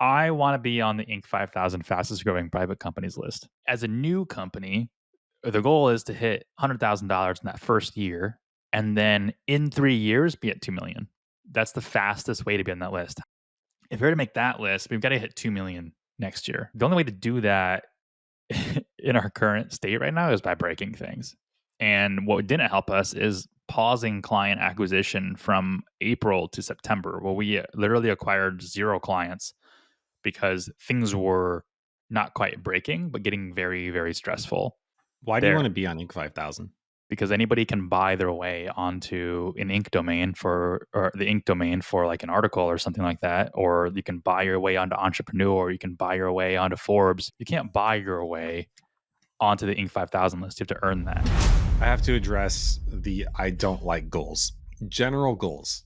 I want to be on the Inc. 5000 fastest growing private companies list. As a new company, the goal is to hit $100,000 in that first year, and then in 3 years, be at 2 million. That's the fastest way to be on that list. If we're to make that list, we've got to hit 2 million next year. The only way to do that in our current state right now is by breaking things. And what didn't help us is pausing client acquisition from April to September. Well, we literally acquired 0 clients because things were not quite breaking, but getting very, very stressful. Why do you want to be on Inc. 5000? Because anybody can buy their way onto an Inc. domain or the Inc. domain for like an article or something like that. Or you can buy your way onto Entrepreneur, or you can buy your way onto Forbes. You can't buy your way onto the Inc. 5000 list. You have to earn that. I have to address the I don't like goals. General goals,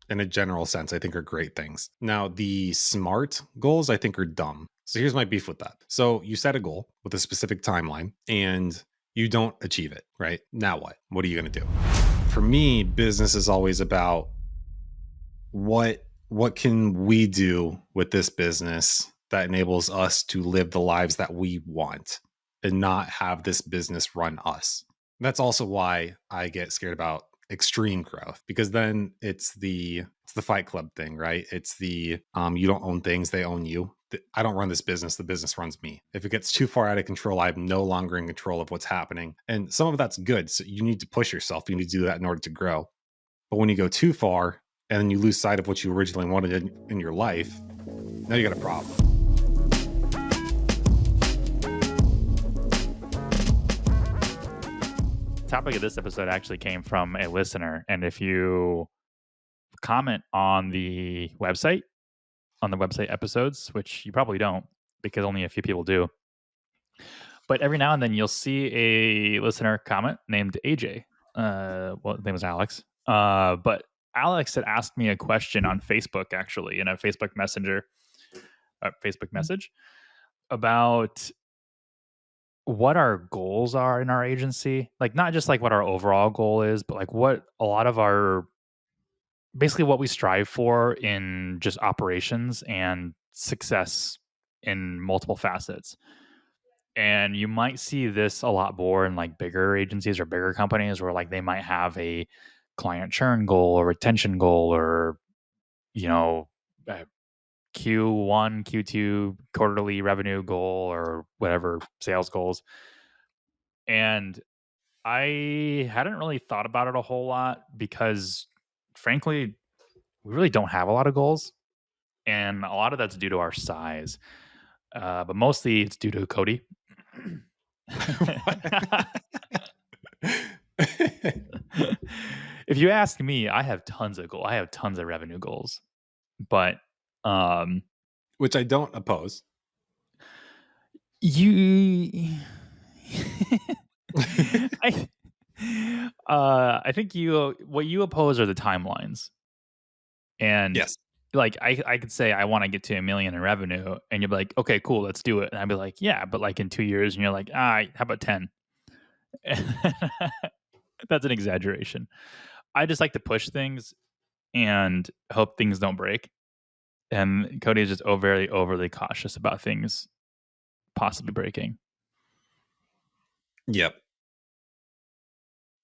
in a general sense, I think are great things. Now, the SMART goals, I think, are dumb. So here's my beef with that. So you set a goal with a specific timeline and you don't achieve it, right? Now what? What are you going to do? For me, business is always about what can we do with this business that enables us to live the lives that we want and not have this business run us. That's also why I get scared about extreme growth, because then it's the Fight Club thing, right? It's the you don't own things, they own you. I don't run this business, the business runs me. If it gets too far out of control, I'm no longer in control of what's happening. And some of that's good. So you need to push yourself. You need to do that in order to grow. But when you go too far and then you lose sight of what you originally wanted in your life, now you got a problem. Topic of this episode actually came from a listener, and if you comment on the website episodes, which you probably don't because only a few people do, but every now and then you'll see a listener comment named AJ. His name was Alex, but Alex had asked me a question on Facebook, actually, in a Facebook message about what our goals are in our agency. Like, not just like what our overall goal is, but like what a lot of basically what we strive for in just operations and success in multiple facets. And you might see this a lot more in like bigger agencies or bigger companies where like they might have a client churn goal or retention goal, or, Q1, Q2 quarterly revenue goal, or whatever, sales goals. And I hadn't really thought about it a whole lot because, frankly, we really don't have a lot of goals. And a lot of that's due to our size. But mostly it's due to Cody. If you ask me, I have tons of goals. I have tons of revenue goals. But which I don't oppose. I think what you oppose are the timelines. And yes, like I could say I want to get to 1 million in revenue, and you'll be like, okay, cool, let's do it. And I'd be like, yeah, but like in 2 years, and you're like, how about 10? That's an exaggeration. I just like to push things and hope things don't break. And Cody is just very overly cautious about things possibly breaking. Yep.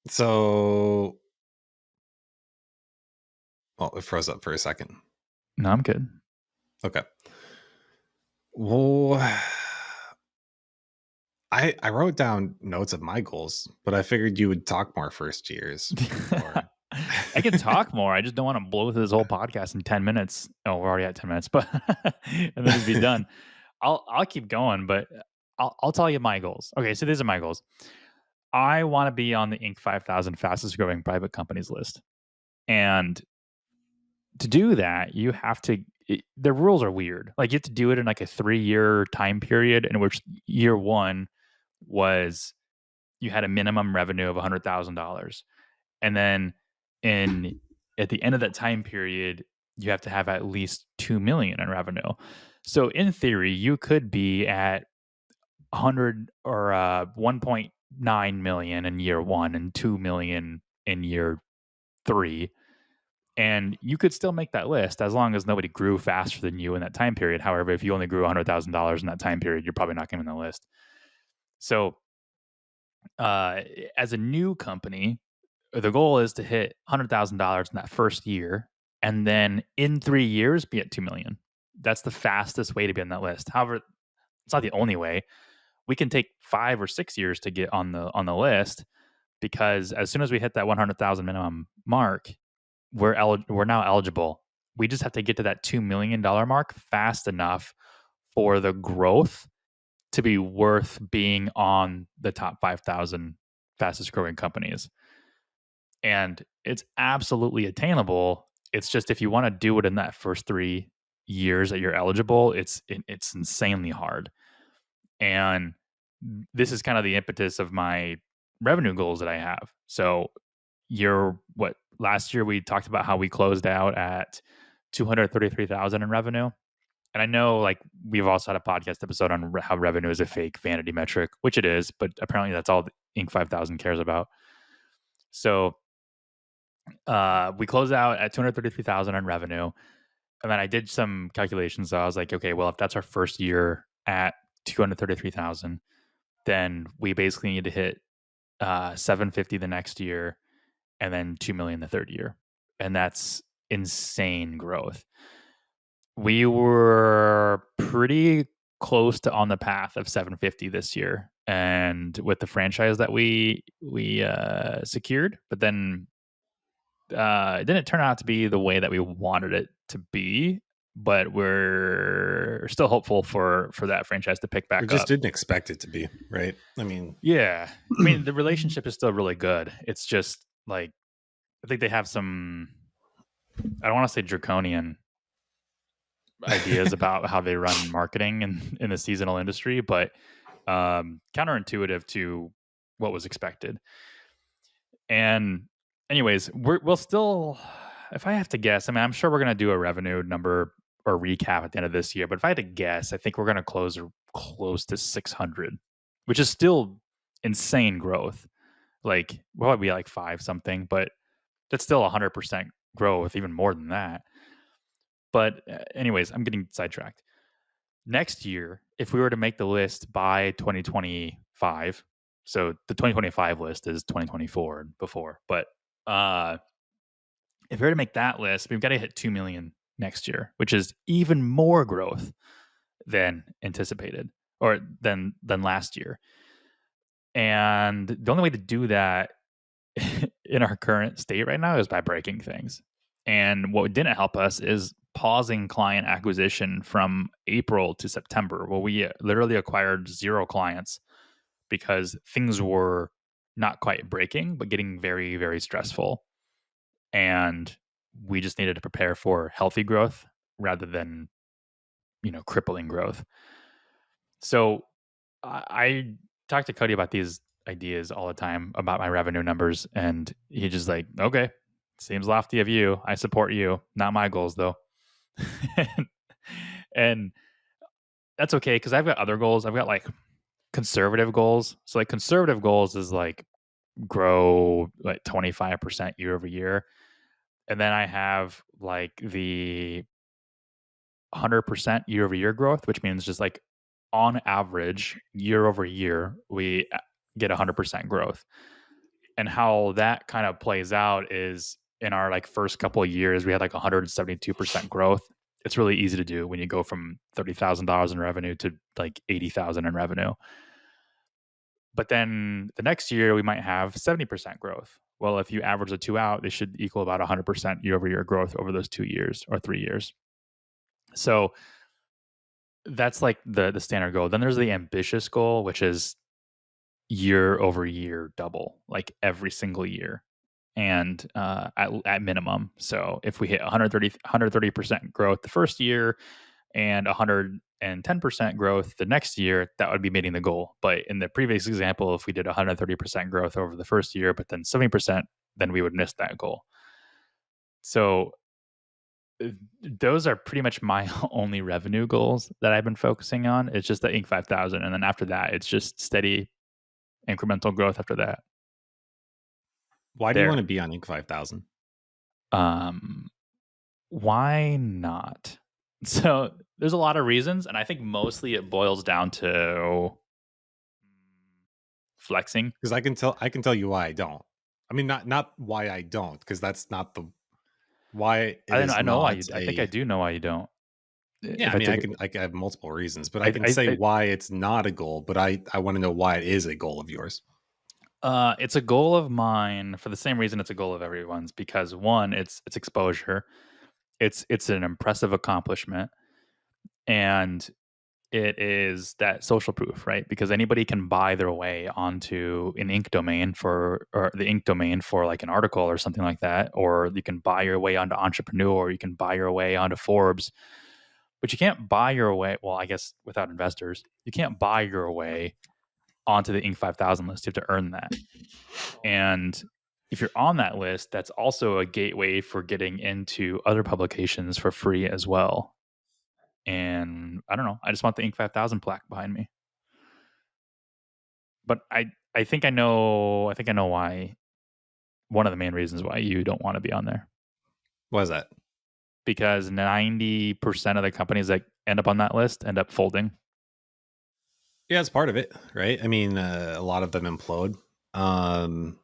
So, it froze up for a second. No, I'm good. Okay. Well, I wrote down notes of my goals, but I figured you would talk more first years. I can talk more. I just don't want to blow through this whole podcast in 10 minutes. Oh, we're already at 10 minutes, but and then it'd be done. I'll keep going, but I'll tell you my goals. Okay, so these are my goals. I want to be on the Inc. 5000 fastest growing private companies list. And to do that, you have to, the rules are weird. Like, you have to do it in like a 3-year time period, in which year one was you had a minimum revenue of $100,000. And then at the end of that time period, you have to have at least 2 million in revenue. So in theory, you could be at 100 or 1.9 million in year one and 2 million in year 3. And you could still make that list as long as nobody grew faster than you in that time period. However, if you only grew $100,000 in that time period, you're probably not going to be on the list. So, uh, as a new company, the goal is to hit $100,000 in that first year, and then in 3 years be at 2 million. That's the fastest way to be on that list. However, it's not the only way. We can take 5 or 6 years to get on the list, because as soon as we hit that 100,000 minimum mark, we're now eligible. We just have to get to that $2 million mark fast enough for the growth to be worth being on the top 5,000 fastest growing companies. And it's absolutely attainable. It's just, if you want to do it in that first 3 years that you're eligible, it's insanely hard. And this is kind of the impetus of my revenue goals that I have. So, last year we talked about how we closed out at 233,000 in revenue. And I know, like, we've also had a podcast episode on how revenue is a fake vanity metric, which it is, but apparently that's all Inc. 5000 cares about. So, we closed out at 233,000 in revenue. And then I did some calculations. So I was like, okay, well, if that's our first year at 233,000, then we basically need to hit 750 the next year, and then 2 million the third year. And that's insane growth. We were pretty close to on the path of 750 this year, and with the franchise that we secured, but then it didn't turn out to be the way that we wanted it to be. But we're still hopeful for that franchise to pick We back just up. didn't expect it to be, right? I mean, Yeah. I mean, the relationship is still really good. It's just like, I think they have some, I don't want to say draconian ideas about how they run marketing in the seasonal industry, but counterintuitive to what was expected. And anyways, we'll still, if I have to guess, I mean, I'm sure we're going to do a revenue number or recap at the end of this year, but if I had to guess, I think we're going to close close to 600, which is still insane growth. Like, what would be like 5 something, but that's still 100% growth, even more than that. But anyways, I'm getting sidetracked. Next year, if we were to make the list by 2025, so the 2025 list is 2024 and before, but if we were to make that list, we've got to hit 2 million next year, which is even more growth than anticipated, or than last year. And the only way to do that in our current state right now is by breaking things. And what didn't help us is pausing client acquisition from April to September. Well, we literally acquired 0 clients because things were not quite breaking, but getting very, very stressful. And we just needed to prepare for healthy growth rather than, crippling growth. So I talk to Cody about these ideas all the time about my revenue numbers, and he just like, okay, seems lofty of you. I support you. Not my goals though. And that's okay, because I've got other goals. I've got like conservative goals. So like conservative goals is like grow like 25% year over year. And then I have like the 100% year over year growth, which means just like on average year over year, we get 100% growth. And how that kind of plays out is, in our like first couple of years, we had like 172% growth. It's really easy to do when you go from $30,000 in revenue to like 80,000 in revenue. But then the next year we might have 70% growth. Well, if you average the two out, they should equal about 100% year over year growth over those 2 years or 3 years. So that's like the standard goal. Then there's the ambitious goal, which is year over year double, like every single year, and at minimum. So if we hit 130% growth the first year and 110% growth the next year, that would be meeting the goal. But in the previous example, if we did 130% growth over the first year, but then 70%, then we would miss that goal. So those are pretty much my only revenue goals that I've been focusing on. It's just the Inc. 5000. And then after that, it's just steady incremental growth after that. why do you want There. to be on Inc. 5000? Um, why not? So there's a lot of reasons, and I think mostly it boils down to flexing. Because I can tell you why I don't. I mean, not why I don't, because that's not the why it I know is I know why you. not I think I a. do know why you don't. Yeah, If I I mean, take I it, can I have multiple reasons, but I I, can I, say I why it's not a goal, but I want to know why it is a goal of yours. it's a goal of mine for the same reason it's a goal of everyone's because one, it's exposure. It's an impressive accomplishment, and it is that social proof, right? Because anybody can buy their way onto an ink domain for or the ink domain for like an article or something like that, or you can buy your way onto Entrepreneur, or you can buy your way onto Forbes, but you can't buy your way. Well, I guess without investors, you can't buy your way onto the Inc. 5000 list. You have to earn that. And if you're on that list, that's also a gateway for getting into other publications for free as well. And I don't know. I just want the Inc. 5000 plaque behind me. But I think I know. I think I know why. One of the main reasons why you don't want to be on there Why is that? because 90% of the companies that end up on that list end up folding. Yeah, it's part of it, right? I mean, a lot of them implode. Um,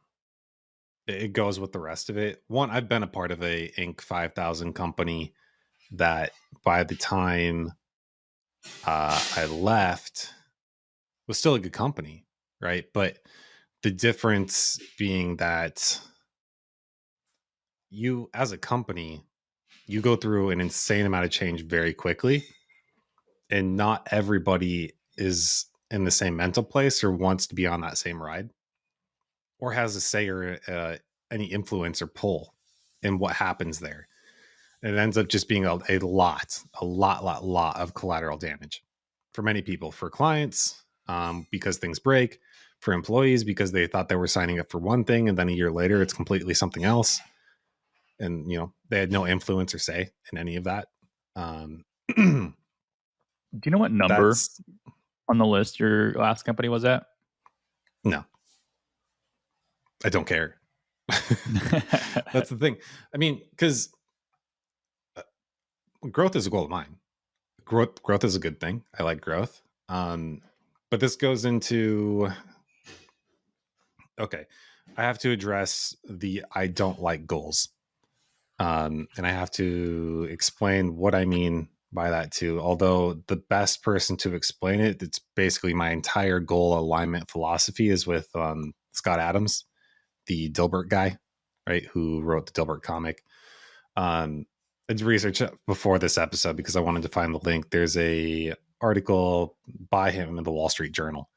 it goes with the rest of it. One, I've been a part of a Inc. 5000 company that by the time I left was still a good company, right? But the difference being that you, as a company, you go through an insane amount of change very quickly, and not everybody is in the same mental place or wants to be on that same ride or has a say or any influence or pull in what happens there. And it ends up just being a lot of collateral damage for many people, for clients, because things break, for employees, because they thought they were signing up for one thing. And then a year later, it's completely something else. And, they had no influence or say in any of that. Um, Do you know what number that's on the list your last company was at? no, I don't care. That's the thing. I mean, because growth is a goal of mine. Growth is a good thing. I like growth. But this goes into okay. I have to address the I don't like goals. And I have to explain what I mean by that too. Although the best person to explain it, it's basically my entire goal alignment philosophy is with Scott Adams, the Dilbert guy, right? Who wrote the Dilbert comic. I did research before this episode because I wanted to find the link. There's a article by him in the Wall Street Journal.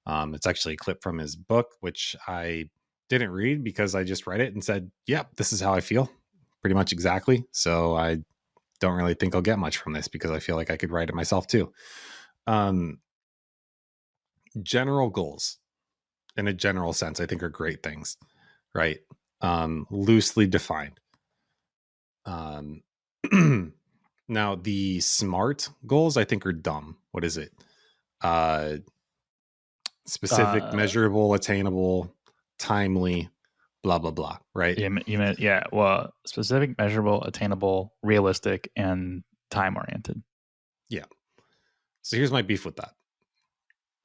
It's actually a clip from his book, which I didn't read because I just read it and said, "Yep, this is how I feel, pretty much exactly." So I don't really think I'll get much from this because I feel like I could write it myself too. Um, General goals, in a general sense, I think are great things, right? Loosely defined. Um, now the SMART goals I think are dumb. What is it? Uh, Specific, uh, measurable, attainable, timely, blah blah blah. Right? you meant yeah. Well, specific, measurable, attainable, realistic, and time oriented. Yeah. So here's my beef with that,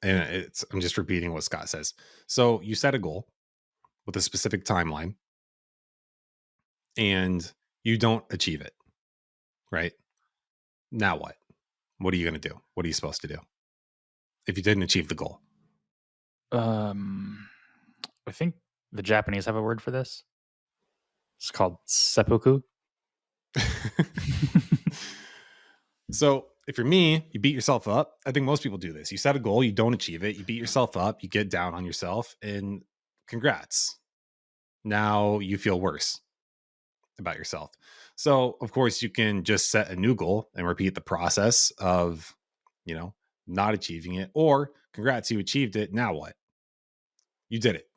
and I'm just repeating what Scott says. So you set a goal with a specific timeline, and you don't achieve it. Right? Now what? What are you going to do? What are you supposed to do if you didn't achieve the goal? Um, I think the Japanese have a word for this. It's called seppuku. So if you're me, you beat yourself up. I think most people do this. You set a goal, you don't achieve it, you beat yourself up, you get down on yourself, and congrats. Now you feel worse about yourself. So of course you can just set a new goal and repeat the process of, you know, not achieving it, or congrats, you achieved it. Now what? You did it.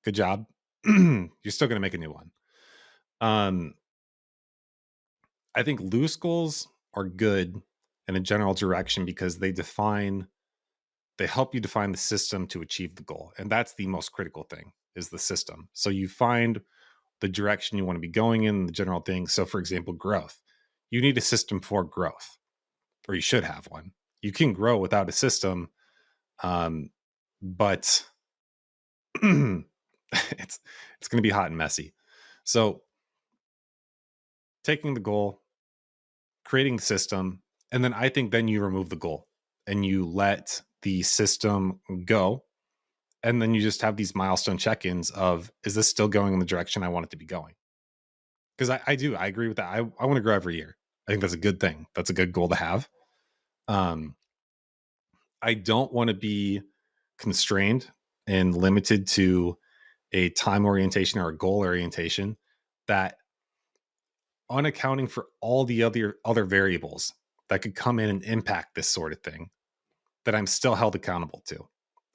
Good job. You're still going to make a new one. Um, I think loose goals are good in a general direction because they help you define the system to achieve the goal. And that's the most critical thing is the system. So you find the direction you want to be going in, the general thing. So, for example, growth. You need a system for growth, or you should have one. You can grow without a system, but it's going to be hot and messy. So, taking the goal, creating the system, and then I think then you remove the goal and you let the system go. And then you just have these milestone check-ins of, is this still going in the direction I want it to be going? Because I agree with that. I want to grow every year. I think that's a good thing. That's a good goal to have. Um, I don't want to be constrained and limited to a time orientation or a goal orientation that, unaccounting for all the other variables that could come in and impact this sort of thing, that I'm still held accountable to.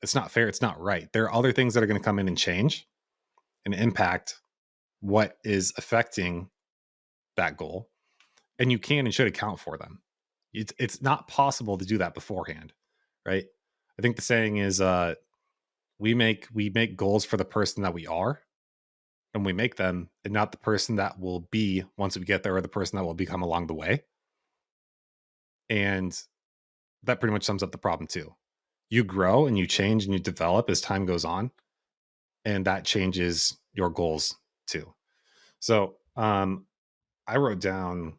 It's not fair. It's not right. There are other things that are going to come in and change and impact what is affecting that goal, and you can and should account for them. It's not possible to do that beforehand, right? I think the saying is, we make goals for the person that we are, and we make them, and not the person that will be once we get there, or the person that will become along the way. And that pretty much sums up the problem too. You grow and you change and you develop as time goes on, and that changes your goals too. So, I wrote down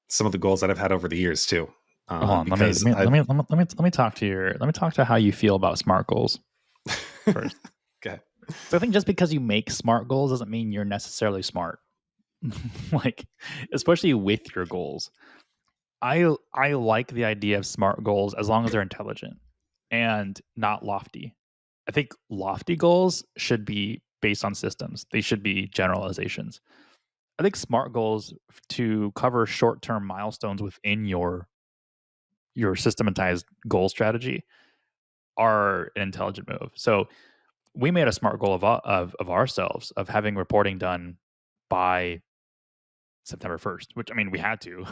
some of the goals that I've had over the years too, Hold on, let me let because me let I've me let me let me let me talk to how you feel about SMART goals first. okay. So I think just because you make SMART goals doesn't mean you're necessarily smart. Like, especially with your goals. I like the idea of SMART goals as long as they're intelligent and not lofty. I think lofty goals should be based on systems. They should be generalizations. I think SMART goals to cover short-term milestones within your systematized goal strategy are an intelligent move. So we made a SMART goal of ourselves of having reporting done by September 1st, which I mean we had to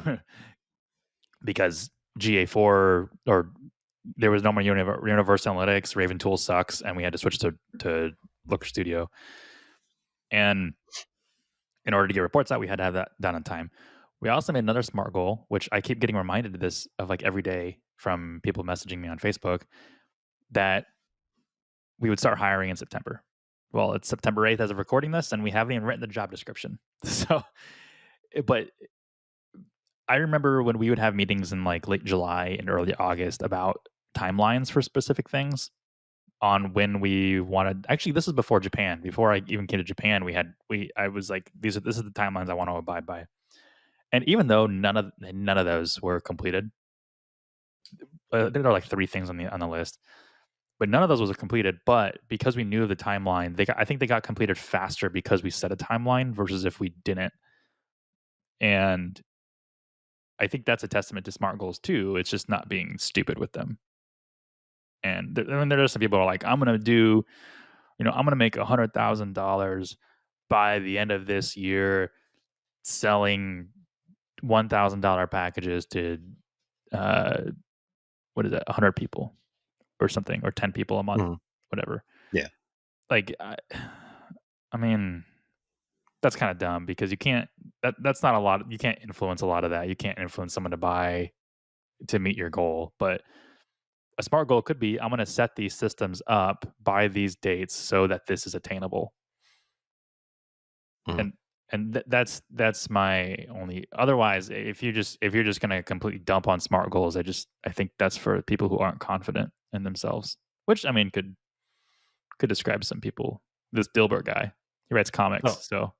because GA4 or there was no more Universe Analytics, Raven Tool sucks, and we had to switch to Looker Studio. And in order to get reports out, we had to have that done on time. We also made another SMART goal, which I keep getting reminded of this of like every day from people messaging me on Facebook, that we would start hiring in September. Well, it's September 8th as of recording this, and we haven't even written the job description. So, but I remember when we would have meetings in like late July and early August about timelines for specific things on when we wanted. Actually, this is before Japan. Before I even came to Japan, I was like, this is the timelines I want to abide by. And even though none of those were completed, there are like three things on the list, but none of those was completed. But because we knew the timeline, I think they got completed faster because we set a timeline versus if we didn't. And I think that's a testament to SMART goals too. It's just not being stupid with them. And there are some people who are like, I'm going to make $100,000 by the end of this year selling $1,000 packages to, uh, what is that, 100 people or something, or 10 people a month, Mhm. whatever. Yeah. Like, I mean, that's kind of dumb because you can't, that's not a lot. You can't influence a lot of that. You can't influence someone to buy to meet your goal. But a SMART goal could be, I'm going to set these systems up by these dates so that this is attainable. Mhm. And that's my only. Otherwise, if you're just going to completely dump on SMART goals, I think that's for people who aren't confident in themselves. Which I mean could describe some people. This Dilbert guy, he writes comics, Oh, so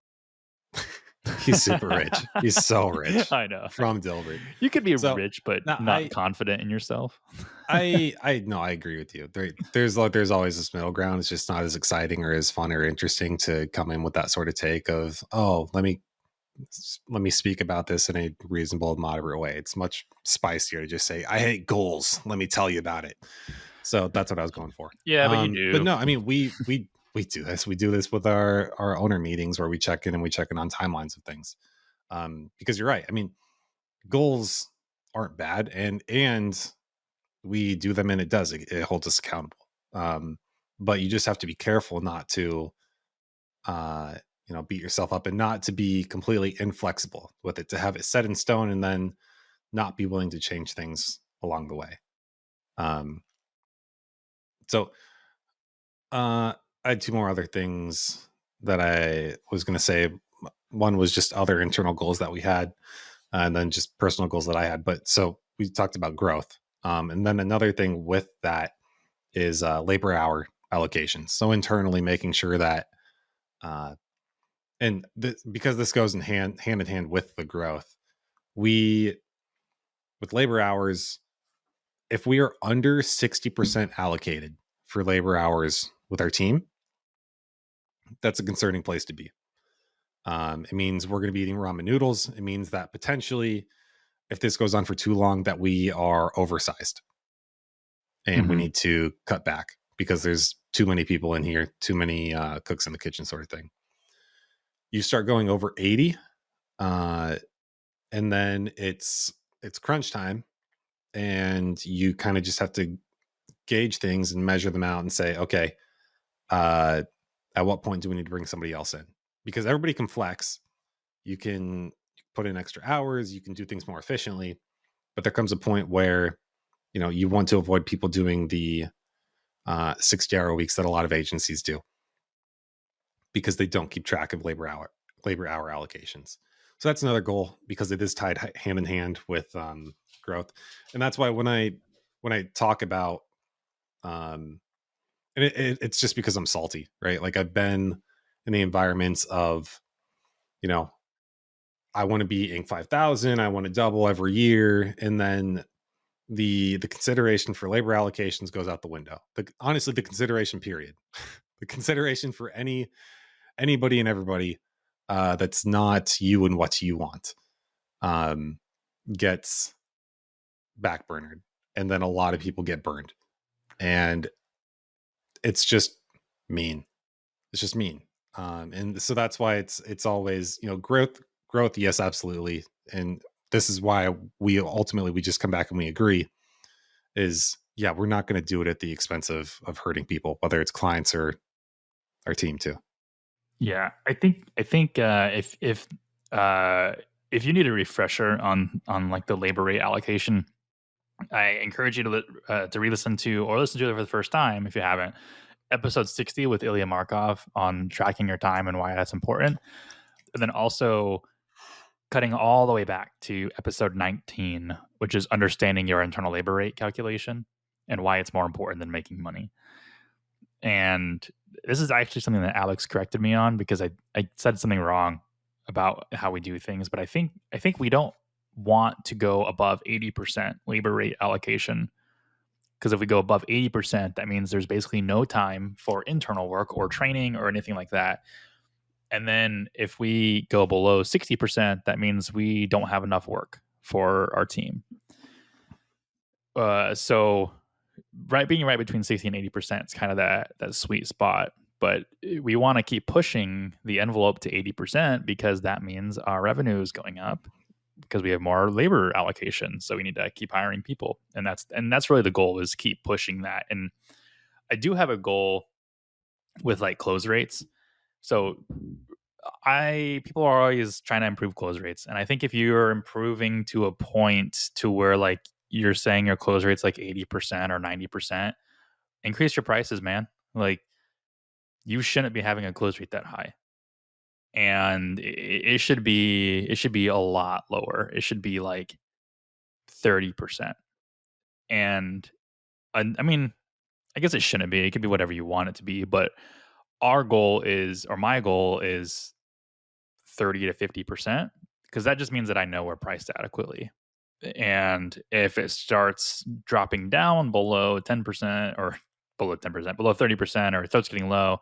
he's super rich. He's so rich I know. from Dilbert. You could be So rich, but now not confident in yourself. I no, I agree with you. There's always this middle ground. It's just not as exciting or as fun or interesting to come in with that sort of take of, oh, let me speak about this in a reasonable, moderate way. It's much spicier to just say, I hate goals. Let me tell you about it. So that's what I was going for. Yeah, but you But do. no, I mean, we do this. We do this with our owner meetings where we check in and we check in on timelines of things. Because you're right. I mean, goals aren't bad, and we do them, and it holds us accountable. But you just have to be careful not to beat yourself up, and not to be completely inflexible with it, to have it set in stone and then not be willing to change things along the way. Um, so I had two more other things that I was going to say. One was just other internal goals that we had, and then just personal goals that I had. But so we talked about growth. And then another thing with that is labor hour allocations. So internally making sure that, uh, because this goes hand in hand with the growth, we, with labor hours, if we are under 60% allocated for labor hours with our team, that's a concerning place to be. It means we're going to be eating ramen noodles. It means that potentially, if this goes on for too long, that we are oversized and we Mm-hmm. need to cut back because there's too many people in here, too many cooks in the kitchen, sort of thing. You start going over 80, uh, and then it's crunch time, and you kind of just have to gauge things and measure them out and say, okay, uh, at what point do we need to bring somebody else in? Because everybody can flex. You can put in extra hours, you can do things more efficiently, but there comes a point where you want to avoid people doing the 60-hour weeks that a lot of agencies do, because they don't keep track of labor hour allocations. So that's another goal, because it is tied hand in hand with growth. And that's why when I talk about, um, and it's just because I'm salty, right? Like, I've been in the environments of, you know I want to be Inc. 5000, I want to double every year, and then the consideration for labor allocations goes out the window. Honestly, the consideration period, the consideration for anybody and everybody that's not you and what you want, um, gets backburnered, and then a lot of people get burned, and it's just mean. It's just mean. And so that's why it's always, growth. Yes, absolutely. And this is why we just come back and we agree is, yeah, we're not going to do it at the expense of hurting people, whether it's clients or our team too. Yeah, I think if you need a refresher on like the labor rate allocation, I encourage you to re-listen to or listen to it for the first time if you haven't. Episode 60 with Ilya Markov on tracking your time and why that's important, and then also cutting all the way back to episode 19, which is understanding your internal labor rate calculation and why it's more important than making money. And this is actually something that Alex corrected me on because I said something wrong about how we do things, but I think we don't want to go above 80% labor rate allocation, because if we go above 80%, that means there's basically no time for internal work or training or anything like that. And then if we go below 60%, that means we don't have enough work for our team. So being right between 60 and 80% is kind of that sweet spot. But we want to keep pushing the envelope to 80% because that means our revenue is going up because we have more labor allocation. So we need to keep hiring people. And that's really the goal, is keep pushing that. And I do have a goal with like close rates. So I people are always trying to improve close rates. And I think if you're improving to a point to where like you're saying your close rate's like 80% or 90%, increase your prices, man. Like, you shouldn't be having a close rate that high. And it should be a lot lower. It should be like 30%. And I mean, I guess it shouldn't be. It could be whatever you want it to be, but my goal is 30 to 50%, because that just means that I know we're priced adequately. And if it starts dropping down below 10% or below 10%, below 30%, or it starts getting low,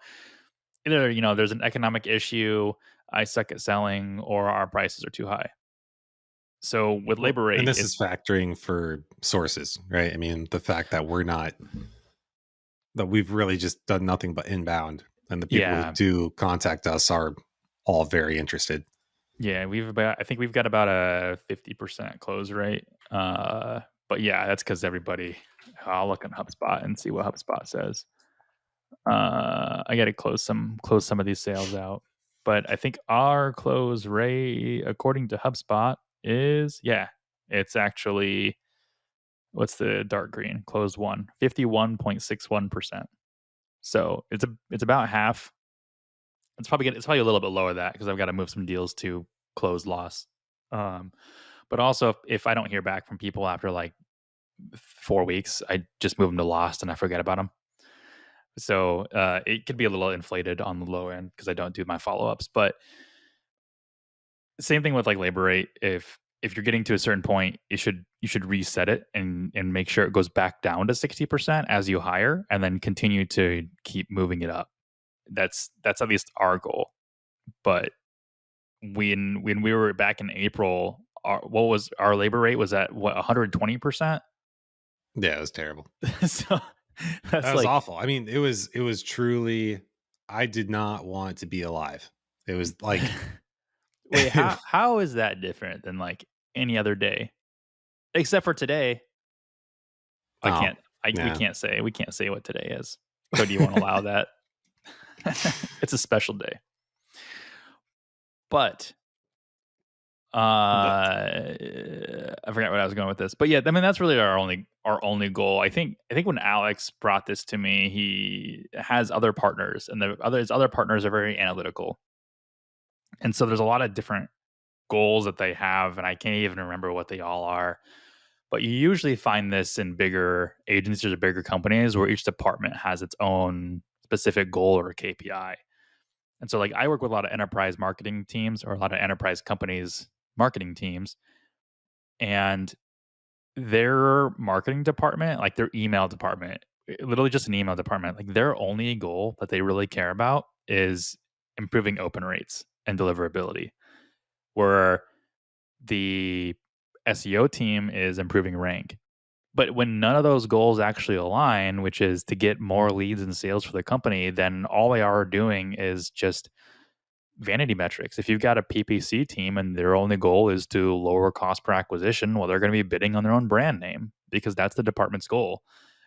either, there's an economic issue, I suck at selling, or our prices are too high. So with Well, labor and rate, this is factoring for sources, right? I mean, the fact that we've really just done nothing but inbound, and the people who yeah, do contact us are all very interested. yeah, I think we've got about a 50% close rate. But yeah, that's because everybody. I'll look on HubSpot and see what HubSpot says. I got to close some of these sales out. but I think our close rate, according to HubSpot, is yeah, it's actually what's the dark green closed one 51.61%. So it's about half. It's probably a little bit lower than that because I've got to move some deals to close loss. Um, but also if I don't hear back from people after like 4 weeks, I just move them to lost and I forget about them. So it could be a little inflated on the low end because I don't do my follow ups. But same thing with like labor rate. If you're getting to a certain point, you should reset it and make sure it goes back down to 60% as you hire, and then continue to keep moving it up. That's at least our goal. But when we were back in April, what was our labor rate was at what 120%. Yeah, it was terrible. So That that's was like awful. I mean, it was truly, I did not want to be alive. It was like wait, how is that different than like any other day except for today? I oh, can't. yeah. We can't say what today is. Cody, you won't allow that. It's a special day. But The I forgot what I was going with this. But yeah, I mean that's really our only goal. I think when Alex brought this to me, he has other partners, and his other partners are very analytical, and so there's a lot of different goals that they have, and I can't even remember what they all are. But you usually find this in bigger agencies or bigger companies where each department has its own specific goal or KPI. And so, like, I work with a lot of enterprise marketing teams or a lot of enterprise companies' marketing teams, and their marketing department, like their email department, literally just an email department, like their only goal that they really care about is improving open rates and deliverability. Where the SEO team is improving rank. But when none of those goals actually align, which is to get more leads and sales for the company, then all they are doing is just vanity metrics. If you've got a PPC team and their only goal is to lower cost per acquisition, well, they're going to be bidding on their own brand name because that's the department's goal.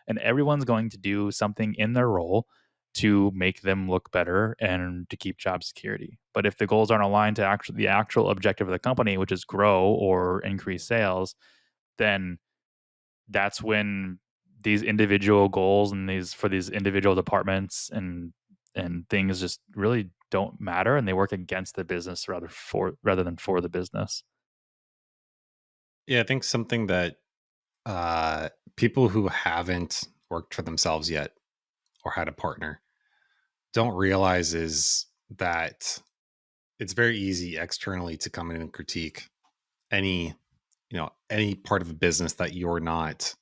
And everyone's going to do something in their role to make them look better and to keep job security. But if the goals aren't aligned to actually the actual objective of the company, which is grow or increase sales, then that's when these individual goals and these for these individual departments and things just really don't matter, and they work against the business rather than for the business. yeah, I think something that people who haven't worked for themselves yet or had a partner don't realize is that it's very easy externally to come in and critique any any part of a business that you're not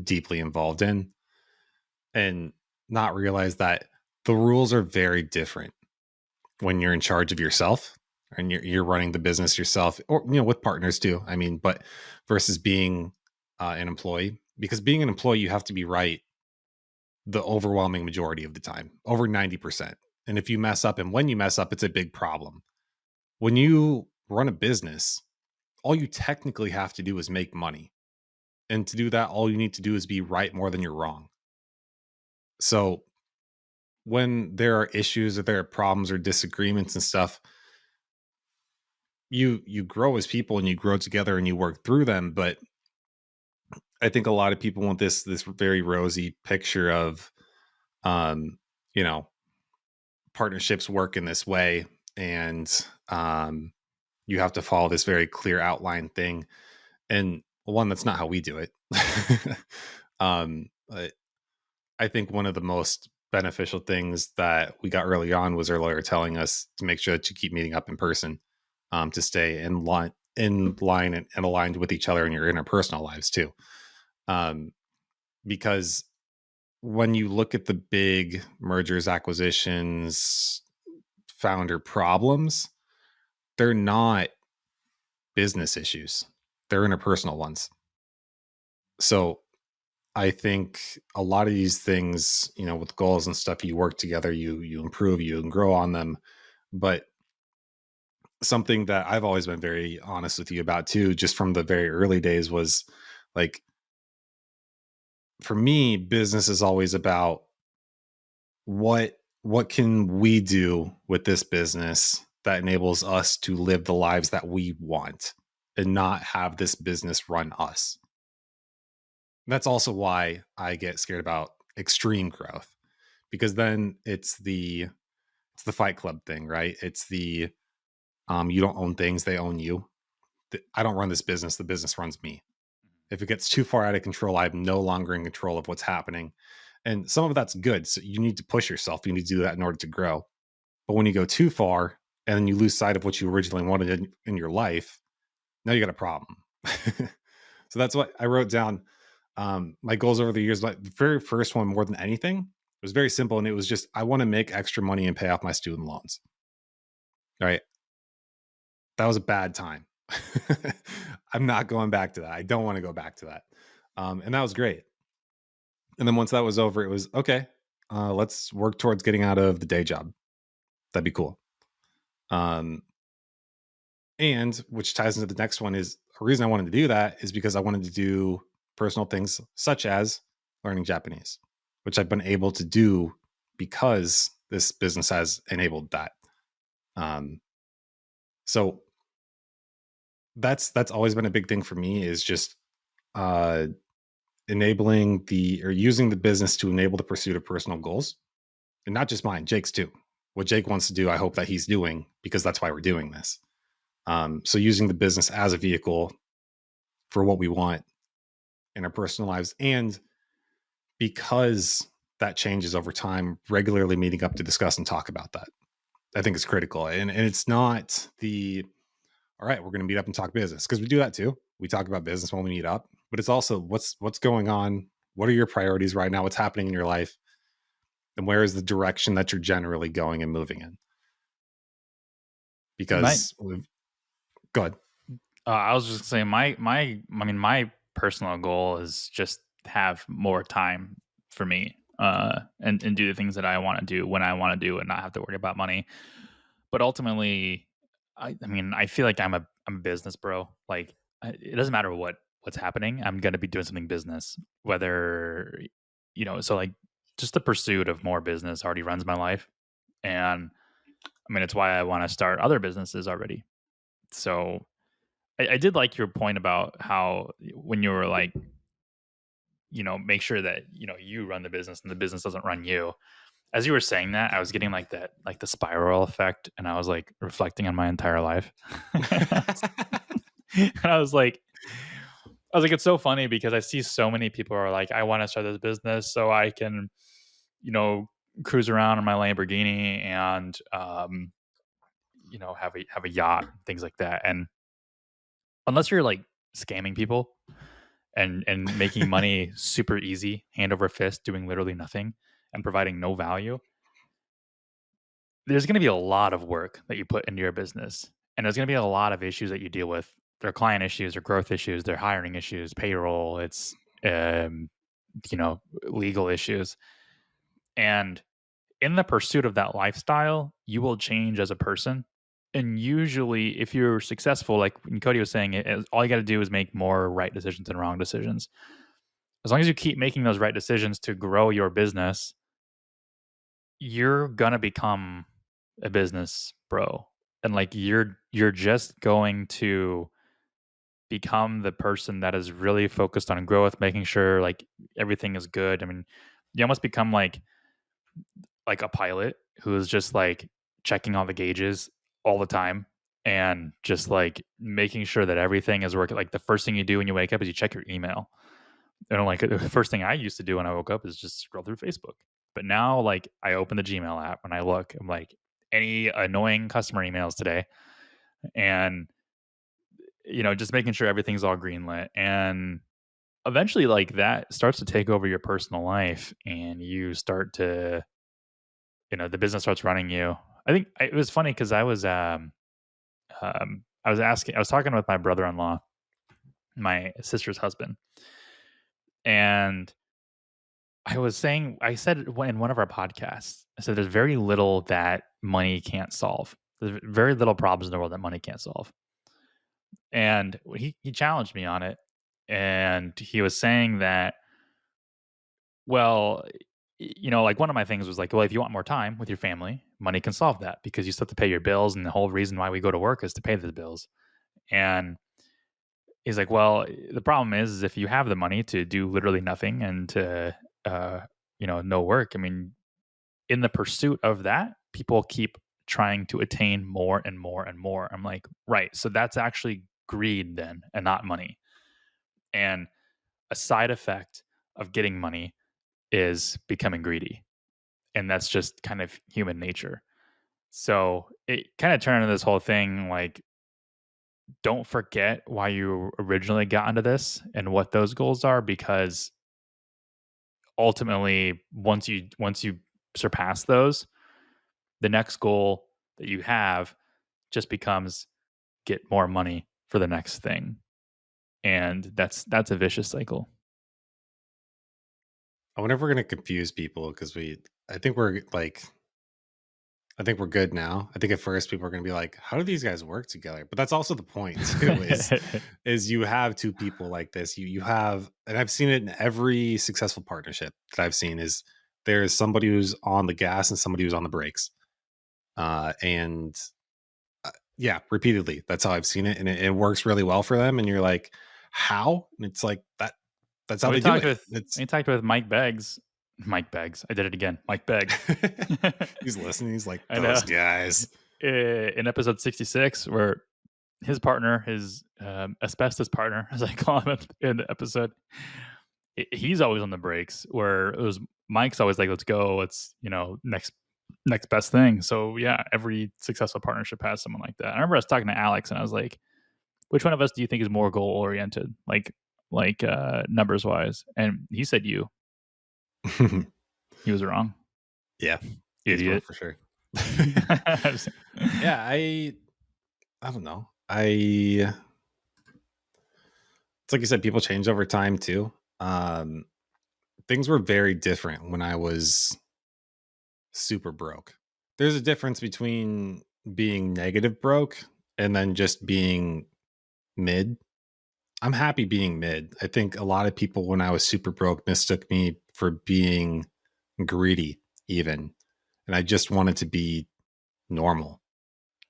deeply involved in, and not realize that the rules are very different when you're in charge of yourself and you're running the business yourself, or with partners too, I mean, but versus being an employee, because being an employee you have to be right the overwhelming majority of the time, over 90%. And if you mess up, and when you mess up, it's a big problem. When you run a business, all you technically have to do is make money. And to do that, all you need to do is be right more than you're wrong. So when there are issues or there are problems or disagreements and stuff, you grow as people and you grow together and you work through them. But I think a lot of people want this very rosy picture of um, you know, partnerships work in this way, and you have to follow this very clear outline thing. And one, that's not how we do it. But I think one of the most beneficial things that we got early on was our lawyer telling us to make sure that you keep meeting up in person, to stay in line and aligned with each other in your interpersonal lives too. Um, because when you look at the big mergers, acquisitions, founder problems, they're not business issues, they're interpersonal ones. So I think a lot of these things, with goals and stuff, you work together, you improve, you and grow on them. But something that I've always been very honest with you about too, just from the very early days, was like, for me, business is always about what what can we do with this business that enables us to live the lives that we want and not have this business run us? That's also why I get scared about extreme growth, because then it's the fight club thing, right? It's the you don't own things, they own you. I don't run this business, the business runs me. If it gets too far out of control, I'm no longer in control of what's happening. And some of that's good. So you need to push yourself. You need to do that in order to grow. But when you go too far and then you lose sight of what you originally wanted in your life, now you got a problem. So that's what I wrote down. My goals over the years, like the very first one, more than anything, was very simple. And it was just, I want to make extra money and pay off my student loans. Right. That was a bad time. I'm not going back to that. I don't want to go back to that. And that was great. And then once that was over, it was okay. Let's work towards getting out of the day job. That'd be cool. Um, and which ties into the next one is a reason I wanted to do that is because I wanted to do personal things such as learning Japanese, which I've been able to do because this business has enabled that. Um, so that's always been a big thing for me is just uh, enabling the or using the business to enable the pursuit of personal goals, and not just mine, Jake's too. What Jake wants to do, I hope that he's doing because that's why we're doing this. So using the business as a vehicle for what we want in our personal lives, and because that changes over time, regularly meeting up to discuss and talk about that, I think is critical. And it's not the all right, we're going to meet up and talk business because we do that too. We talk about business when we meet up, but it's also what's going on. What are your priorities right now? What's happening in your life? And where is the direction that you're generally going and moving in? My Because we've, go ahead. I was just saying my personal goal is just have more time for me, and do the things that I want to do when I want to do and not have to worry about money. But ultimately, I feel like I'm a business bro. Like it doesn't matter what's happening. I'm gonna be doing something business, whether So like just the pursuit of more business already runs my life, and it's why I want to start other businesses already. So I did like your point about how when you were like, make sure that you run the business and the business doesn't run you. As you were saying that, I was getting like that, like the spiral effect, and I was like reflecting on my entire life. And I was like, it's so funny because I see so many people are like, I want to start this business so I can, you know, cruise around in my Lamborghini and, have a yacht, things like that. And unless you're like scamming people and making money super easy, hand over fist, doing literally nothing and providing no value, there's going to be a lot of work that you put into your business. And there's going to be a lot of issues that you deal with. Their client issues, their growth issues, their hiring issues, payroll, it's, um, legal issues. And in the pursuit of that lifestyle, you will change as a person. And usually, if you're successful, like when Cody was saying, all you got to do is make more right decisions than wrong decisions. As long as you keep making those right decisions to grow your business, you're gonna become a business bro. And like you're just going to become the person that is really focused on growth, making sure like everything is good. You almost become like a pilot who is just like checking all the gauges all the time and just like making sure that everything is working. Like the first thing you do when you wake up is you check your email. And like the first thing I used to do when I woke up is just scroll through Facebook. But now like I open the Gmail app and I look, I'm like, any annoying customer emails today, and just making sure everything's all greenlit. And eventually like that starts to take over your personal life and you start to, the business starts running you. I think it was funny because I was talking with my brother-in-law, my sister's husband, and I said in one of our podcasts, I said there's very little that money can't solve. There's very little problems in the world that money can't solve. And he challenged me on it, and he was saying that, well, like one of my things was like, well, if you want more time with your family, money can solve that because you still have to pay your bills. And the whole reason why we go to work is to pay the bills. And he's like, well, the problem is if you have the money to do literally nothing and to, uh, no work, I mean, in the pursuit of that, people keep trying to attain more and more and more. I'm like, right. So that's actually greed then and not money. And a side effect of getting money is becoming greedy. And that's just kind of human nature. So it kind of turned into this whole thing like, don't forget why you originally got into this and what those goals are, because ultimately once you surpass those, the next goal that you have just becomes get more money for the next thing. And that's a vicious cycle. I wonder if we're gonna confuse people because I think we're like, I think we're good now. I think at first people are gonna be like, "How do these guys work together?" But that's also the point too. Is you have two people like this. You have, and I've seen it in every successful partnership that I've seen. Is there's somebody who's on the gas and somebody who's on the brakes, and yeah, repeatedly. That's how I've seen it, and it works really well for them. And you're like, how? And it's like that. That's how When we they do talked it. with It's when we talked with Mike Beggs, I did it again. Mike Beggs. he's listening. He's like, I know. those guys. In episode 66, where his partner, his asbestos partner, as I call him in the episode, he's always on the brakes. Where it was Mike's always like, "Let's go, let's next best thing." So yeah, every successful partnership has someone like that. I remember I was talking to Alex, and I was like, "Which one of us do you think is more goal oriented, numbers wise?" And he said you. He was wrong, Yeah, he's wrong idiot. for sure. Yeah, I don't know. It's like you said, people change over time too. Um, Things were very different when I was super broke. There's a difference between being negative broke and then just being mid. I'm happy being mid. I think a lot of people when I was super broke mistook me for being greedy, even. And I just wanted to be normal,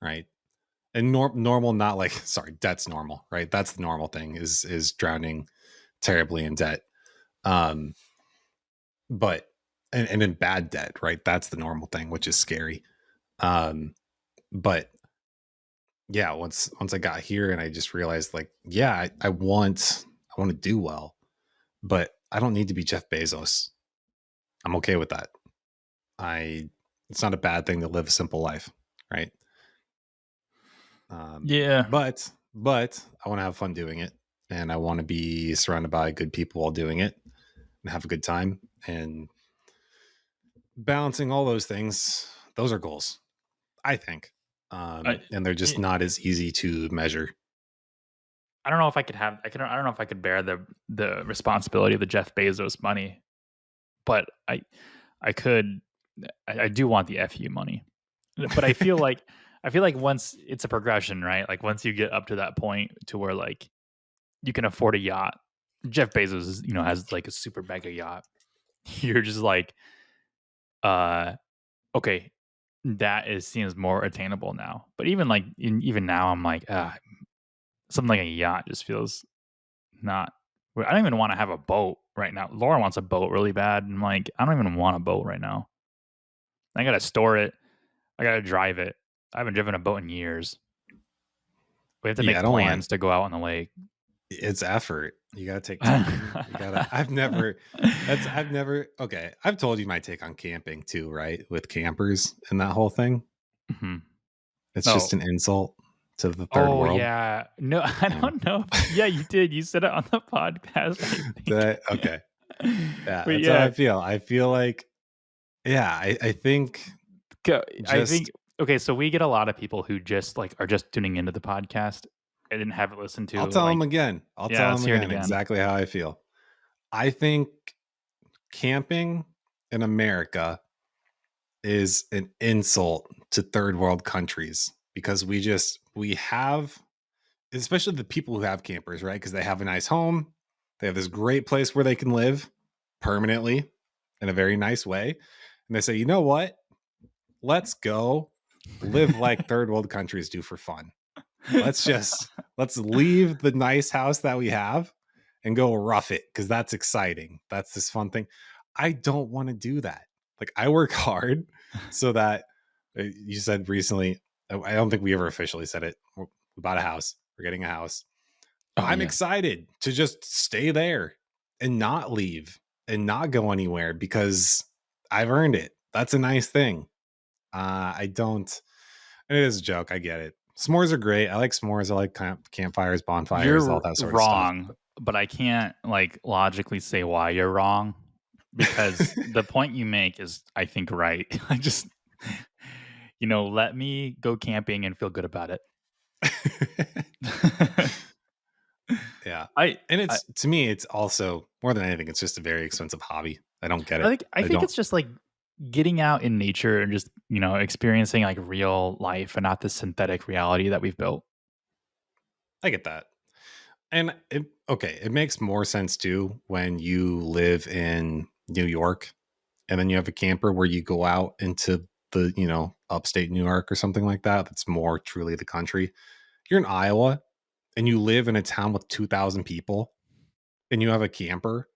right? And normal, not like sorry, debt's normal, right? That's the normal thing is drowning terribly in debt. Um, but and in bad debt, right? That's the normal thing, which is scary. Um, but yeah, once I got here and I just realized like, yeah, I want to do well, but I don't need to be Jeff Bezos. I'm okay with that. I It's not a bad thing to live a simple life, right? Yeah, But I want to have fun doing it, and I want to be surrounded by good people while doing it, and have a good time. And balancing all those things, those are goals, I think, I and they're just it, not as easy to measure. I don't know if I could have. I don't know if I could bear the responsibility of the Jeff Bezos money, but I could. I do want the FU money, but I feel like once it's a progression, right? Like once you get up to that point to where like you can afford a yacht. Jeff Bezos has like a super mega yacht. You're just like, uh, okay, that is seems more attainable now. But even like even now, I'm like, something like a yacht just feels not. I don't even want to have a boat right now. Laura wants a boat really bad. And I'm like, I don't even want a boat right now. I gotta store it. I gotta drive it. I haven't driven a boat in years. We have to Yeah, I make don't want plans to go out on the lake. it's effort. You got to take time. You got to I've never okay, I've told you my take on camping too, right? With campers and that whole thing. Mhm. It's Oh, just an insult to the third oh world. yeah. No, I Yeah. don't know. Yeah, you did. You said it on the podcast, I think. Okay. Yeah, But that's how yeah, I feel. I feel like yeah, I think I think just okay. So we get a lot of people who just like are just tuning into the podcast. I didn't have it listened I'll to. tell Like, them again. I'll yeah, tell let's them hear it again again. exactly how I feel. I think camping in America is an insult to third world countries because we have, especially the people who have campers, right? Because they have a nice home, they have this great place where they can live permanently, in a very nice way. And they say, you know what? Let's go live like third world countries do for fun. Let's leave the nice house that we have and go rough it because that's exciting. That's this fun thing. I don't want to do that. Like I work hard so that you said recently, I don't think we ever officially said it. We bought a house. We're getting a house. Oh I'm yeah. excited to just stay there and not leave and not go anywhere because I've earned it. That's a nice thing. I don't. And it is a joke. I get it. S'mores are great. I like s'mores. I like campfires, bonfires, all You're that sort of stuff. wrong, but I can't like logically say why you're wrong because the point you make is, I think, right. I just, let me go camping and feel good about it. Yeah. I, And I, it's to me, it's also more than anything, it's just a very expensive hobby. I don't get I it. think, I I think don't. it's just like getting out in nature and just, experiencing like real life and not the synthetic reality that we've built. I get that. And it makes more sense too when you live in New York and then you have a camper where you go out into the, upstate New York or something like that. That's more truly the country. You're in Iowa and you live in a town with 2,000 people and you have a camper,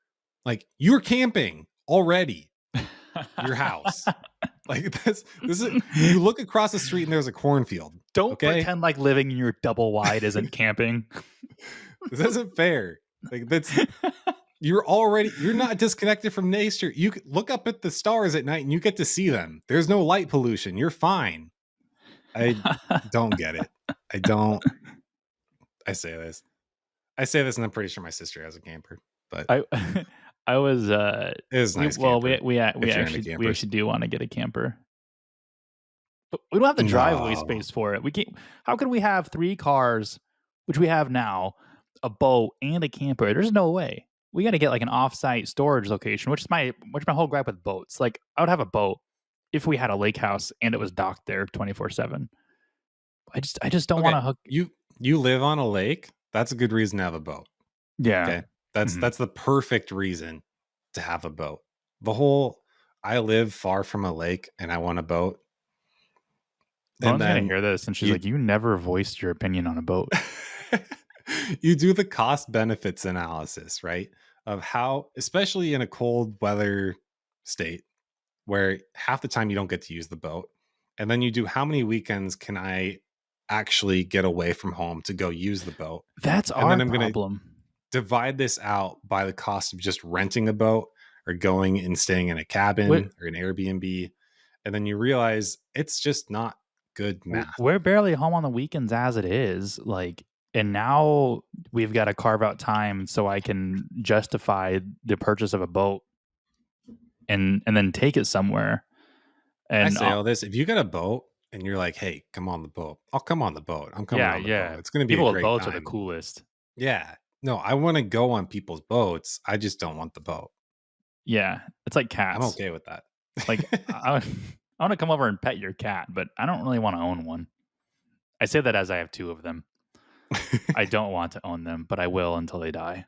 like you're camping already. Your house. Like this is you look across the street and there's a cornfield. Don't Okay. pretend like living in your double wide isn't camping. This isn't fair. Like you're not disconnected from nature. You could look up at the stars at night and you get to see them. There's no light pollution. You're fine. I don't get it. I don't. I say this. I say this, and I'm pretty sure my sister has a camper, but I I was it is a we nice well camper we if you're into actually campers. do want to get a camper. But we don't have the driveway No. space for it. We can't. How can we have 3 cars, which we have now, a boat and a camper? There's no way. We got to get like an off-site storage location, which my whole gripe with boats. Like I would have a boat if we had a lake house and it was docked there 24/7. I just don't want Okay. to hook. You live on a lake. That's a good reason to have a boat. Yeah. Okay. That's Mhm. that's the perfect reason to have a boat. The whole I live far from a lake and I want a boat. No And one's gonna then hear this, and she's you like, "You never voiced your opinion on a boat." you do the cost benefits analysis, right? Of how, especially in a cold weather state where half the time you don't get to use the boat. And then you do how many weekends can I actually get away from home to go use the boat? That's And then our I'm going to problem. divide this out by the cost of just renting a boat or going and staying in a We cabin or an Airbnb. And then you realize it's just not good math. we're barely home on the weekends as it is, like, and now we've got to carve out time so I can justify the purchase of a boat and then take it somewhere. I And say all this. If you got a boat and you're like, hey, come on the boat, I'll come on the boat. I'm coming yeah, on the boat. yeah, It's going to be a people with great boats are the time. coolest. Yeah. No, I want to go on people's boats. I just don't want the boat. Yeah, it's like I'm cats. okay with that. Like I I want to come over and pet your cat, but I don't really want to own one. I say that as I have 2 of them. I don't want to own them, but I will until they die.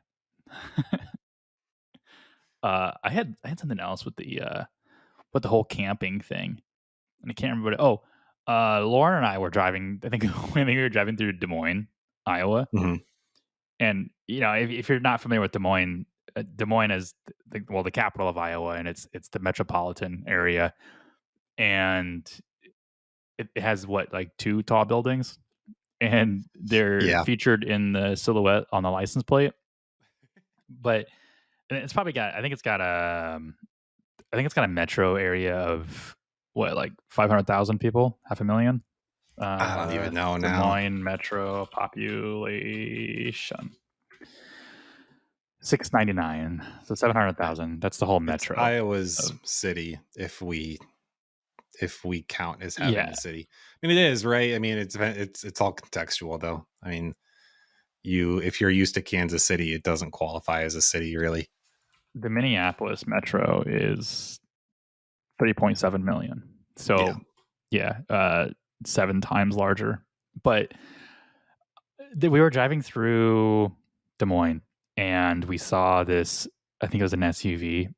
I had something else with the whole camping thing, and I can't remember Lauren and I were driving. I think we were driving through Des Moines, Iowa, Mhm. and if you're not familiar with Des Moines, Des Moines is the capital of Iowa, and it's the metropolitan area, and it has what, like 2 tall buildings, and they're Yeah. featured in the silhouette on the license plate, but and it's probably got I think it's got a metro area of what, like 500,000 people, half a million. I don't even know Des now. Moines metro population 699, so Okay. 700,000. That's the whole It's metro. Iowa's Of, city if we count as having yeah, a city. I mean, it is, right? I mean, it's all contextual though. I mean, if you're used to Kansas City, it doesn't qualify as a city really. the Minneapolis metro is 3.7 million. Yeah. So yeah, 7 times larger. But we were driving through Des Moines and we saw this. I think it was an SUV,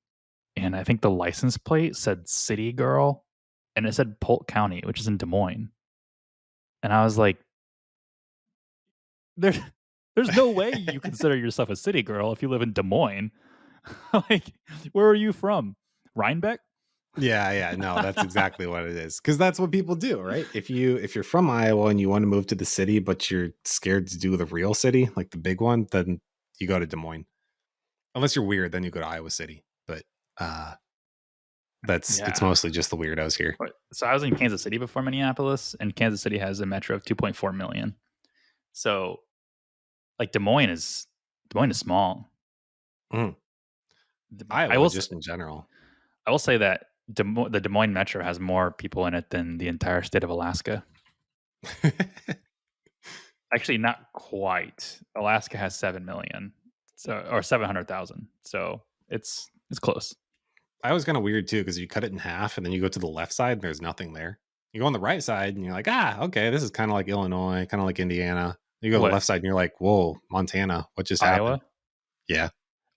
and I think the license plate said City Girl, and it said Polk County, which is in Des Moines. And I was like, "There's there's no way you consider yourself a city girl if you live in Des Moines." Like, where are you from? Rhinebeck? Yeah, no, that's exactly what it is. Because that's what people do, right? If you're from Iowa and you want to move to the city, but you're scared to do the real city, like the big one, then you go to Des Moines. Unless you're weird, then you go to Iowa City. But uh it's Yeah. mostly just the weirdos here. So I was in Kansas City before Minneapolis, and Kansas City has a metro of 2.4 million. So, like, Des Moines is small. Mhm. I Iowa, will just in general. I will say that the Des Moines metro has more people in it than the entire state of Alaska. Actually, not quite. Alaska has 7 million, so or 700,000. So it's close. I was kind of weird too because you cut it in half and then you go to the left side and there's nothing there. You go on the right side and you're like, okay, this is kind of like Illinois, kind of like Indiana. You go to the What, left side and you're like, whoa, Montana, what just happened? Iowa? Yeah.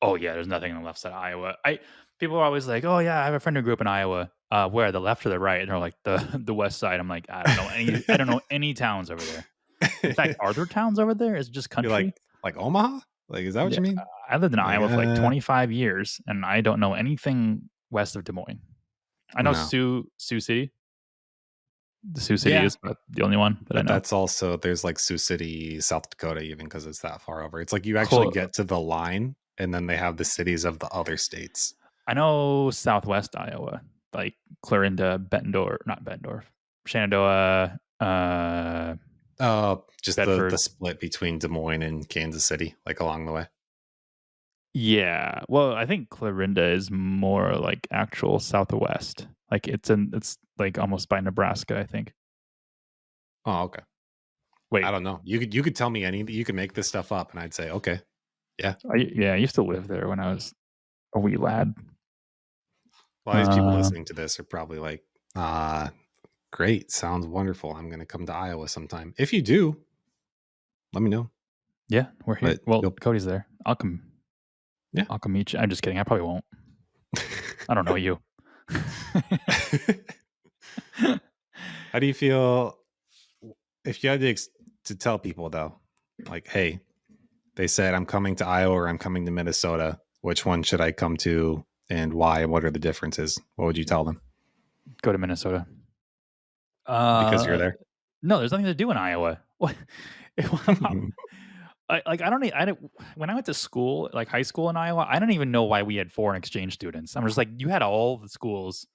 Oh yeah, there's nothing on the left side of Iowa. I People are always like, "Oh yeah, I have a friend who grew up in Iowa." Where, the left or the right? And they're like, the the west side. I'm like, I don't know any towns over there. In fact, are there towns over there? Is it just You're country? like Omaha? Like, is that what Yeah, you mean? I lived in Like, Iowa for like 25 years, and I don't know anything west of Des Moines. I know no. Sioux City. The Sioux City Yeah. is about the only one that I But know. that's also, there's like Sioux City, South Dakota, even because it's that far over. It's like you actually Clo- get to the line and then they have the cities of the other states. I know Southwest Iowa, like Clarinda, Bettendorf, not Bettendorf, Shenandoah, Just the Bedford. split between Des Moines and Kansas City, like along the way. Yeah. Well, I think Clarinda is more like actual Southwest. Like it's like almost by Nebraska, I think. Oh, okay. I Wait, don't know. You could tell me anything. You could make this stuff up, and I'd say okay. Yeah. I used to live there when I was a wee lad. A lot of these people Uh, listening to this are probably like, great, sounds wonderful. I'm going to come to Iowa sometime. If you do, let me know. yeah, we're here. But Well, you'll, Cody's there. yeah. I'll come meet you. I'm just kidding. I probably won't. I don't know you. How do you feel if you had to tell people though, like, hey, they said I'm coming to Iowa or I'm coming to Minnesota. Which one should I come to, and why? And what are the differences? What would you tell them? Go to Minnesota. Because you're Uh, there. no, there's nothing to do in Iowa. What? I don't. I don't. When I went to school, like high school in Iowa, I don't even know why we had foreign exchange students. I'm just like, you had all the schools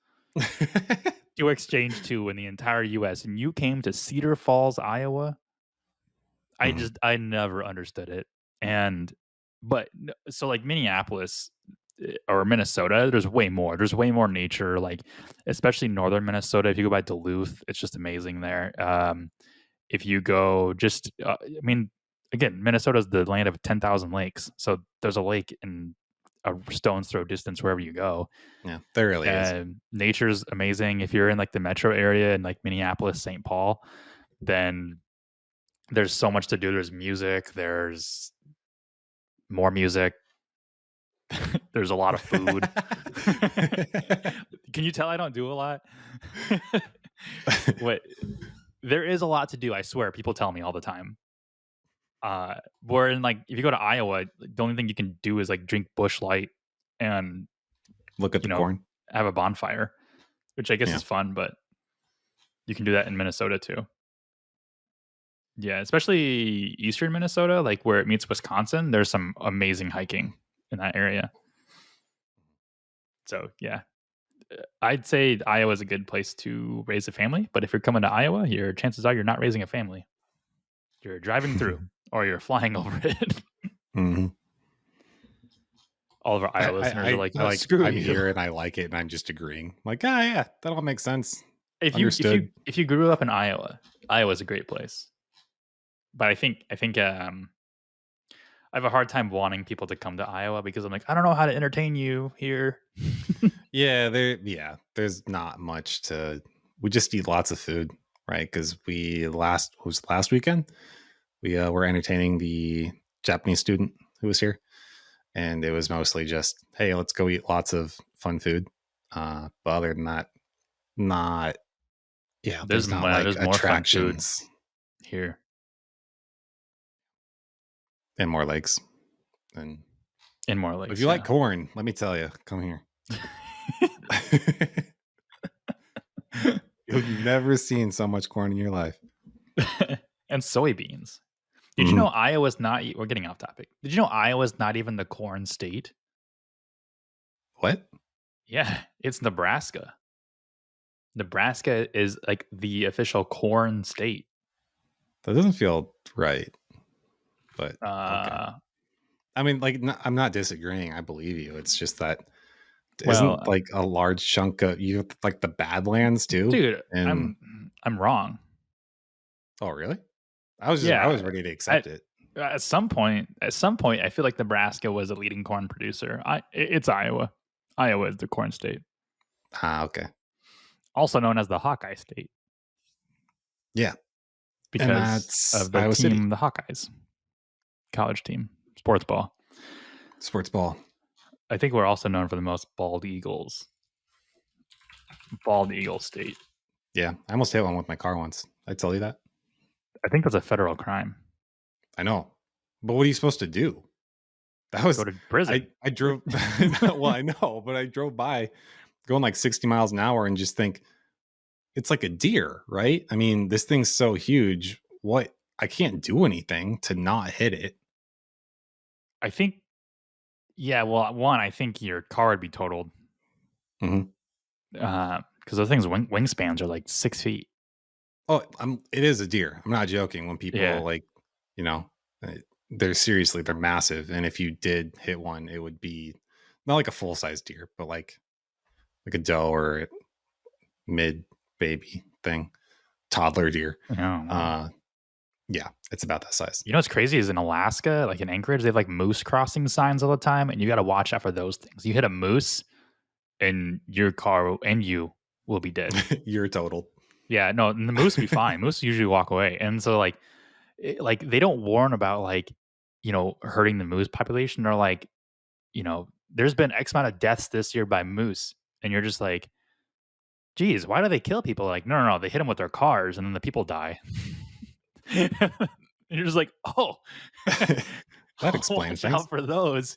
to exchange to in the entire U.S., and you came to Cedar Falls, Iowa. Mhm. I never understood it. And so like Minneapolis, or Minnesota, there's way more. There's way more nature, like especially northern Minnesota. If you go by Duluth, it's just amazing there. If you go just, I mean, again, Minnesota is the land of 10,000 lakes, so there's a lake in a stone's throw distance wherever you go. Yeah, there really is. And nature's amazing. If you're in like the metro area in like Minneapolis, St. Paul, then there's so much to do. There's music. There's more music. There's a lot of food. Can you tell I don't do a lot? What There is a lot to do. I swear, people tell me all the time. Where in like if you go to Iowa, the only thing you can do is like drink Bush Light and Look at you the know corn. have a bonfire, which I guess Yeah. is fun, but you can do that in Minnesota too. Yeah, especially eastern Minnesota, like where it meets Wisconsin. There's some amazing hiking in that area. So yeah, I'd say Iowa's a good place to raise a family. But if you're coming to Iowa, your chances are you're not raising a family. You're driving through, or you're flying over it. hmm All of our Iowa listeners are like, I "Oh, like, screw I'm you." here and I like it and I'm just agreeing. I'm like, yeah, that all makes sense. If Understood. you grew up in Iowa, Iowa's a great place. But I think I have a hard time wanting people to come to Iowa because I'm like, I don't know how to entertain you here. There's not much to, we just eat lots of food, right? Because last weekend, we were entertaining the Japanese student who was here. And it was mostly just, hey, let's go eat lots of fun food. But other than that, not. Yeah, there's not like there's more fun food attractions here. and more lakes. And In more if lakes, you like yeah. corn, let me tell you, come here. You've never seen so much corn in your life. And soybeans. Did you Mhm. know Iowa's not? We're getting off topic. Did you know Iowa's not even the corn state? What? Yeah, it's Nebraska. Nebraska is like the official corn state. That doesn't feel right, but okay. Uh, I mean, like, I'm not disagreeing. I believe you. It's just that isn't well, like a large chunk of you like the Badlands too? dude, And I'm wrong. oh, really? I Yeah, was ready to at accept it. at some point, I feel like Nebraska was a leading corn producer. It's Iowa. Iowa is the corn state, Ah, okay. also known as the Hawkeye state Yeah, and because that's of the Iowa City team, the Hawkeyes, college team, sports ball. sports ball. I think we're also known for the most bald eagles. Bald eagle state. Yeah, I almost hit one with my car once. I tell you that. I think that's a federal crime. I know, but what are you supposed to do? That was Go to prison. I drove. Well, I know, but I drove by going like 60 miles an hour and just think it's like a deer, right? I mean, this thing's so huge. What I can't do anything to not hit it. I think. Yeah. Well, one, I think your car would be totaled Mhm. because those things wingspans are like 6 feet. Oh, it is a deer. I'm not joking. When Yeah. people like, you know, they're massive. And if you did hit one, it would be not like a full size deer, but like a doe or a mid baby thing, toddler deer. Oh, wow. Yeah, it's about that size. You know what's crazy is in Alaska, like in Anchorage, they have like moose crossing signs all the time, and you got to watch out for those things. You hit a moose, and your car and you will be dead. You're totaled. Yeah, no, and the moose will be fine. Moose usually walk away, and so like they don't warn about like hurting the moose population or like there's been X amount of deaths this year by moose, and you're just like, geez, why do they kill people? Like, no, they hit them with their cars, and then the people die. And you're just like, oh, That explains watch things. out for those.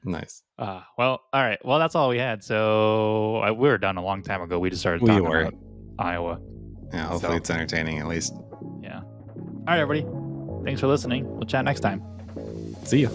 Nice. Well, all right. Well, that's all we had. So we were done a long time ago. We just started We talking were. about Iowa. Yeah, hopefully it's entertaining at least. Yeah. All right, everybody. Thanks for listening. We'll chat next time. See ya.